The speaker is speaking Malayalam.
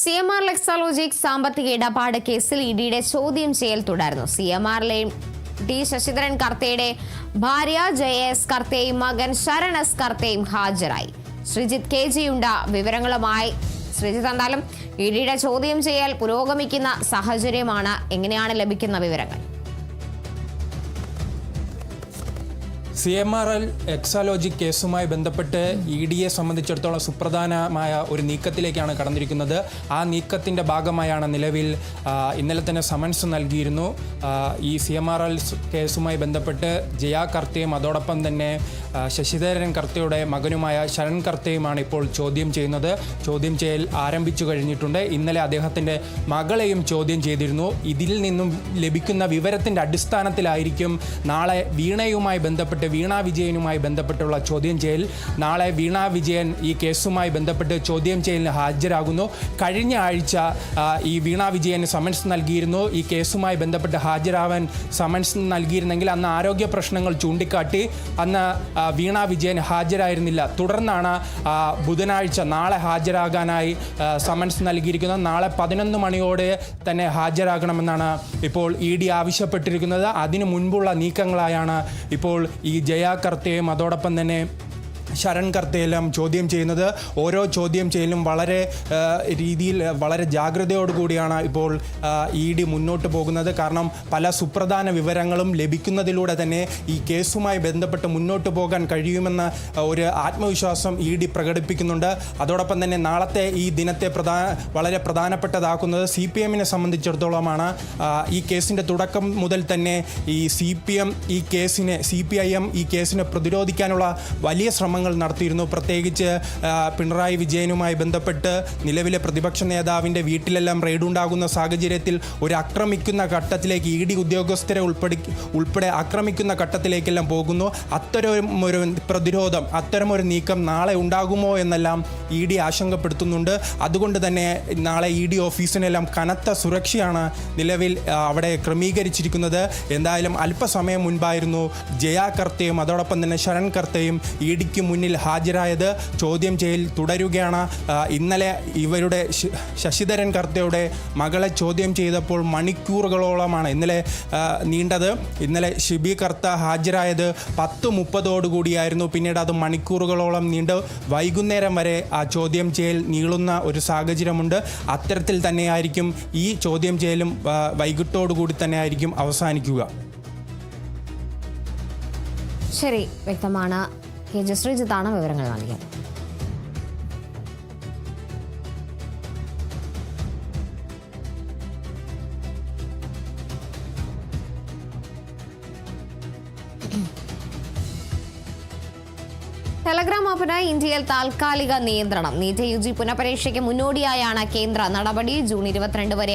CMR ലെക്സാലോജിക് സാമ്പത്തിക ഇടപാട് കേസിൽ ഇഡിയുടെ ചോദ്യം ചെയ്യൽ തുടർന്നു. CMRലെ ടി ശശിധരൻ കർത്തയുടെ ഭാര്യ JS കർത്തയും മകൻ ശരൺ S കർത്തയും ഹാജരായി. ശ്രീജിത്ത് KG ഉണ്ട് വിവരങ്ങളുമായി. ശ്രീജിത്ത്, എന്തായാലും ഇഡിയുടെ ചോദ്യം ചെയ്യൽ പുരോഗമിക്കുന്ന സാഹചര്യമാണ്. എങ്ങനെയാണ് ലഭിക്കുന്ന വിവരങ്ങൾ? CMR ലെക്സാലോജിക് കേസുമായി ബന്ധപ്പെട്ട് EDയെ സംബന്ധിച്ചിടത്തോളം സുപ്രധാനമായ ഒരു നീക്കത്തിലേക്കാണ് കടന്നിരിക്കുന്നത്. ആ നീക്കത്തിൻ്റെ ഭാഗമായാണ് നിലവിൽ ഇന്നലെ തന്നെ സമൻസ് നൽകിയിരുന്നു. ഈ CMR കേസുമായി ബന്ധപ്പെട്ട് ജയ കർത്തയും അതോടൊപ്പം തന്നെ ശശിധരൻ കർത്തയുടെ മകനുമായ ശരൺ കർത്തയുമാണ് ഇപ്പോൾ ചോദ്യം ചെയ്യുന്നത്. ചോദ്യം ചെയ്യൽ ആരംഭിച്ചു കഴിഞ്ഞിട്ടുണ്ട്. ഇന്നലെ അദ്ദേഹത്തിൻ്റെ മകളെയും ചോദ്യം ചെയ്തിരുന്നു. ഇതിൽ നിന്നും ലഭിക്കുന്ന വിവരത്തിൻ്റെ അടിസ്ഥാനത്തിലായിരിക്കും നാളെ വീണ വിജയനുമായി ബന്ധപ്പെട്ടുള്ള ചോദ്യം ചെയ്യൽ. നാളെ വീണ വിജയൻ ഈ കേസുമായി ബന്ധപ്പെട്ട് ചോദ്യം ചെയ്യലിന് ഹാജരാകുന്നു. കഴിഞ്ഞ ആഴ്ച ഈ വീണ വിജയന് സമൻസ് നൽകിയിരുന്നു. ഈ കേസുമായി ബന്ധപ്പെട്ട് ഹാജരാവാൻ സമൻസ് നൽകിയിരുന്നെങ്കിൽ അന്ന് ആരോഗ്യ പ്രശ്നങ്ങൾ ചൂണ്ടിക്കാട്ടി അന്ന് വീണ വിജയൻ ഹാജരായിരുന്നില്ല. തുടർന്നാണ് ബുധനാഴ്ച നാളെ ഹാജരാകാനായി സമൻസ് നൽകിയിരിക്കുന്നത്. നാളെ 11 മണിയോടെ തന്നെ ഹാജരാകണമെന്നാണ് ഇപ്പോൾ ED ആവശ്യപ്പെട്ടിരിക്കുന്നത്. അതിനു മുൻപുള്ള നീക്കങ്ങളായാണ് ഇപ്പോൾ ഈ ജയ കർത്തയും അതോടൊപ്പം തന്നെ ശരൺ കർത്തയെല്ലാം ചോദ്യം ചെയ്യുന്നത്. ഓരോ ചോദ്യം ചെയ്യലും വളരെ ജാഗ്രതയോടുകൂടിയാണ് ഇപ്പോൾ ED മുന്നോട്ട് പോകുന്നത്. കാരണം പല സുപ്രധാന വിവരങ്ങളും ലഭിക്കുന്നതിലൂടെ തന്നെ ഈ കേസുമായി ബന്ധപ്പെട്ട് മുന്നോട്ട് പോകാൻ കഴിയുമെന്ന ഒരു ആത്മവിശ്വാസം ED പ്രകടിപ്പിക്കുന്നുണ്ട്. അതോടൊപ്പം തന്നെ നാളത്തെ ഈ ദിനത്തെ വളരെ പ്രധാനപ്പെട്ടതാക്കുന്നത് CPMനെ സംബന്ധിച്ചിടത്തോളമാണ്. ഈ കേസിൻ്റെ തുടക്കം മുതൽ തന്നെ ഈ CPM CPIM ഈ കേസിനെ പ്രതിരോധിക്കാനുള്ള വലിയ ശ്രമങ്ങൾ നടത്തിയിരുന്നു. പ്രത്യേകിച്ച് പിണറായി വിജയനുമായി ബന്ധപ്പെട്ട് നിലവിലെ പ്രതിപക്ഷ നേതാവിൻ്റെ വീട്ടിലെല്ലാം റെയ്ഡ് ഉണ്ടാകുന്ന സാഹചര്യത്തിൽ ഒരു ആക്രമിക്കുന്ന ഘട്ടത്തിലേക്ക് ED ഉദ്യോഗസ്ഥരെ ഉൾപ്പെടെ ആക്രമിക്കുന്ന ഘട്ടത്തിലേക്കെല്ലാം പോകുന്നു. അത്തരമൊരു പ്രതിരോധം, അത്തരമൊരു നീക്കം നാളെ ഉണ്ടാകുമോ എന്നെല്ലാം ED ആശങ്കപ്പെടുത്തുന്നുണ്ട്. അതുകൊണ്ട് തന്നെ നാളെ ED ഓഫീസിനെല്ലാം കനത്ത സുരക്ഷയാണ് നിലവിൽ അവിടെ ക്രമീകരിച്ചിരിക്കുന്നത്. എന്തായാലും അല്പസമയം മുൻപായിരുന്നു ജയ കർത്തയും അതോടൊപ്പം തന്നെ ശരൺ കർത്തയും EDക്ക് മുന്നിൽ ഹാജരായത്. ചോദ്യം ചെയ്യൽ തുടരുകയാണ്. ഇന്നലെ ഇവരുടെ ശശിധരൻ കർത്തയുടെ മകളെ ചോദ്യം ചെയ്തപ്പോൾ മണിക്കൂറുകളോളമാണ് ഇന്നലെ നീണ്ടത്. ഇന്നലെ ഷിബി കർത്ത ഹാജരായത് 10:30 പിന്നീട് അത് മണിക്കൂറുകളോളം നീണ്ട് വൈകുന്നേരം വരെ ആ ചോദ്യം ചെയ്യൽ നീളുന്ന ഒരു സാഹചര്യമുണ്ട്. അത്തരത്തിൽ തന്നെയായിരിക്കും ഈ ചോദ്യം ചെയ്യലും വൈകിട്ടോടുകൂടി തന്നെയായിരിക്കും അവസാനിക്കുക. ശരി, വ്യക്തമാണ്. ശ്രീജിത്താണ് വിവരങ്ങൾ നൽകിയത്. ടെലഗ്രാം ആപ്പിന് ഇന്ത്യയിൽ താൽക്കാലിക നിയന്ത്രണം. നീറ്റ് UG പുനഃപരീക്ഷയ്ക്ക് മുന്നോടിയായാണ് കേന്ദ്ര നടപടി. ജൂൺ 22 വരെ